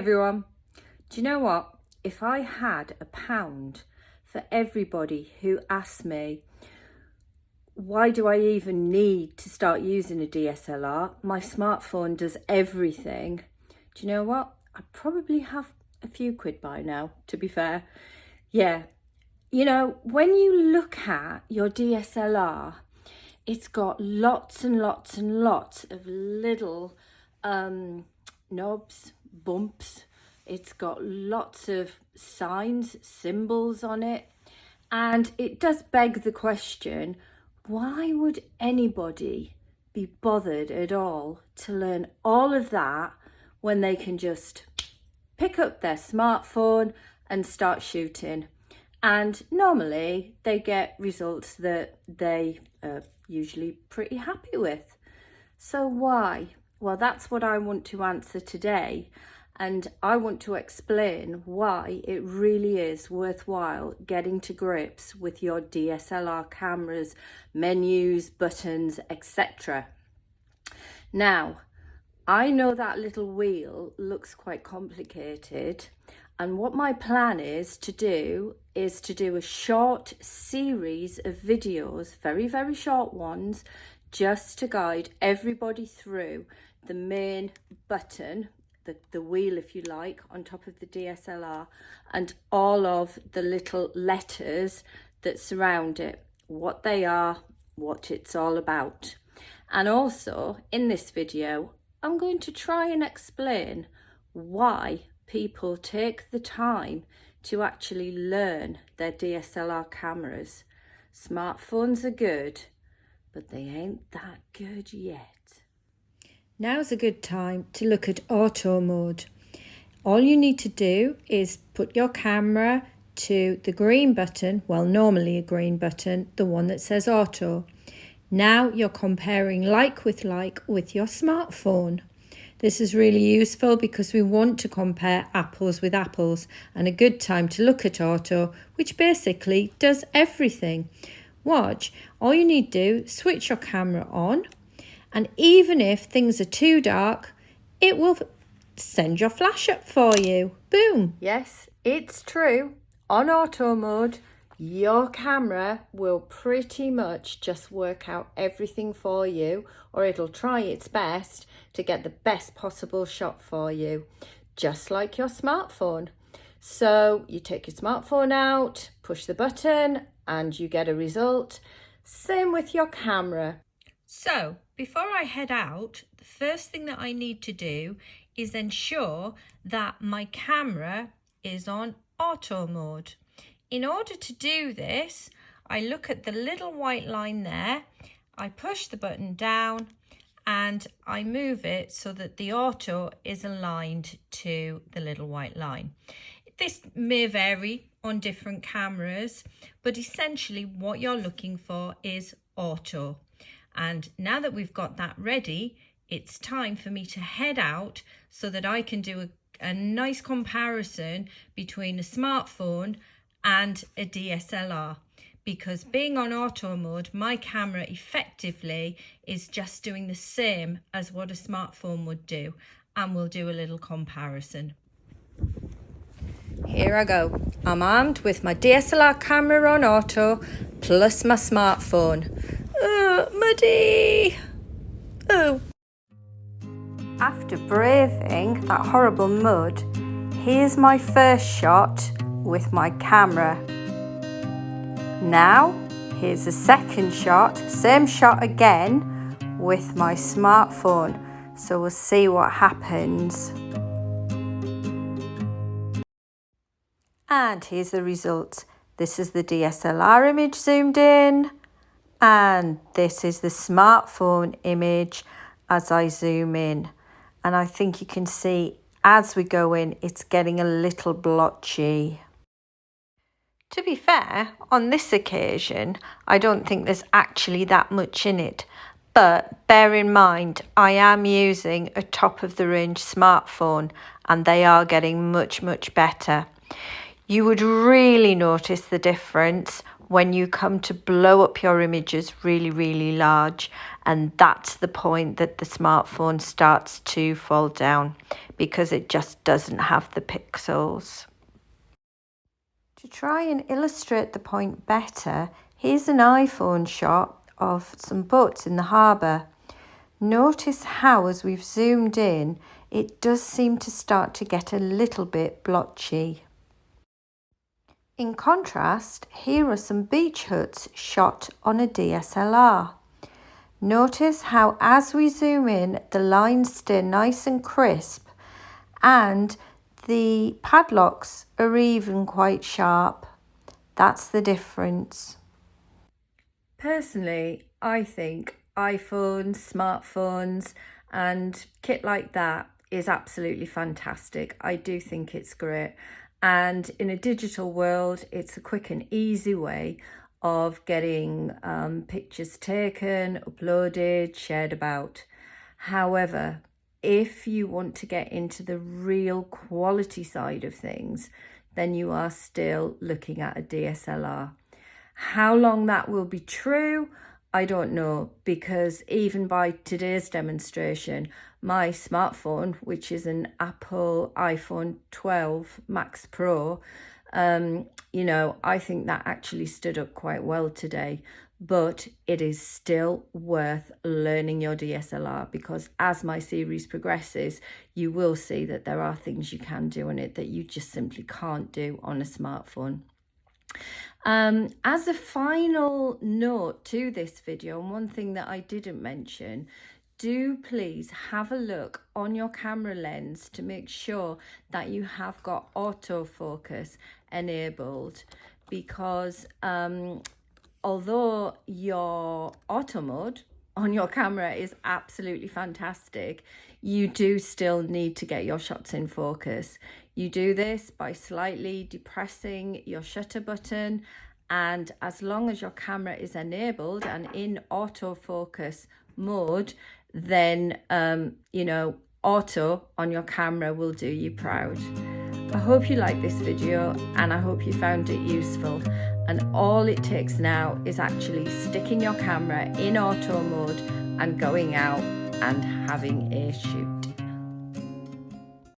everyone. Do you know what? If I had £1 for everybody who asked me, why do I even need to start using a DSLR? My smartphone does everything. Do you know what? I probably have a few quid by now, to be fair. Yeah. You know, when you look at your DSLR, it's got lots and lots and lots of little knobs, bumps. It's got lots of signs, symbols on it. And it does beg the question, why would anybody be bothered at all to learn all of that when they can just pick up their smartphone and start shooting? And normally they get results that they are usually pretty happy with. So why? Well, that's what I want to answer today. And I want to explain why it really is worthwhile getting to grips with your DSLR cameras, menus, buttons, etc. Now, I know that little wheel looks quite complicated, and what my plan is to do a short series of videos, very, very short ones, just to guide everybody through the main button, the wheel, if you like, on top of the DSLR, and all of the little letters that surround it, what they are, what it's all about. And also in this video, I'm going to try and explain why people take the time to actually learn their DSLR cameras. Smartphones are good, but they ain't that good yet. Now's a good time to look at auto mode. All you need to do is put your camera to the green button, well, normally a green button, the one that says auto. Now you're comparing like with your smartphone. This is really useful because we want to compare apples with apples, and a good time to look at auto, which basically does everything. Watch, all you need to do, switch your camera on, and even if things are too dark, it will send your flash up for you. Boom. Yes, it's true. On auto mode, your camera will pretty much just work out everything for you, or it'll try its best to get the best possible shot for you, just like your smartphone. So you take your smartphone out, push the button, and you get a result. Same with your camera. So before I head out, the first thing that I need to do is ensure that my camera is on auto mode. In order to do this, I look at the little white line there, I push the button down and I move it so that the auto is aligned to the little white line. This may vary on different cameras, but essentially what you're looking for is auto. And now that we've got that ready, it's time for me to head out so that I can do a nice comparison between a smartphone and a DSLR, because being on auto mode, my camera effectively is just doing the same as what a smartphone would do, and we'll do a little comparison. Here I go. I'm armed with my DSLR camera on auto plus my smartphone. Oh, muddy! Oh. After braving that horrible mud, here's my first shot with my camera. Now, here's a second shot, same shot again with my smartphone. So we'll see what happens. And here's the results. This is the DSLR image zoomed in, and this is the smartphone image as I zoom in. And I think you can see as we go in, it's getting a little blotchy. To be fair, on this occasion, I don't think there's actually that much in it. But bear in mind, I am using a top-of-the-range smartphone and they are getting much, much better. You would really notice the difference when you come to blow up your images really, really large. and that's the point that the smartphone starts to fall down because it just doesn't have the pixels. To try and illustrate the point better, here's an iPhone shot of some boats in the harbour. Notice how, as we've zoomed in, it does seem to start to get a little bit blotchy. In contrast, here are some beach huts shot on a DSLR. Notice how, as we zoom in, the lines stay nice and crisp and the padlocks are even quite sharp. That's the difference. Personally, I think iPhones, smartphones and kit like that is absolutely fantastic. I do think it's great. And in a digital world, it's a quick and easy way of getting pictures taken, uploaded, shared about. However, if you want to get into the real quality side of things, then you are still looking at a DSLR. How long that will be true, I don't know, because even by today's demonstration, my smartphone, which is an Apple iPhone 12 Max Pro, I think that actually stood up quite well today. But it is still worth learning your DSLR, because as my series progresses, you will see that there are things you can do on it that you just simply can't do on a smartphone. As a final note to this video, and one thing that I didn't mention, do please have a look on your camera lens to make sure that you have got autofocus enabled, because although your auto mode on your camera is absolutely fantastic, you do still need to get your shots in focus. You do this by slightly depressing your shutter button, and as long as your camera is enabled and in autofocus mode, then auto on your camera will do you proud. I hope you liked this video and I hope you found it useful. And all it takes now is actually sticking your camera in auto mode and going out and having a shoot.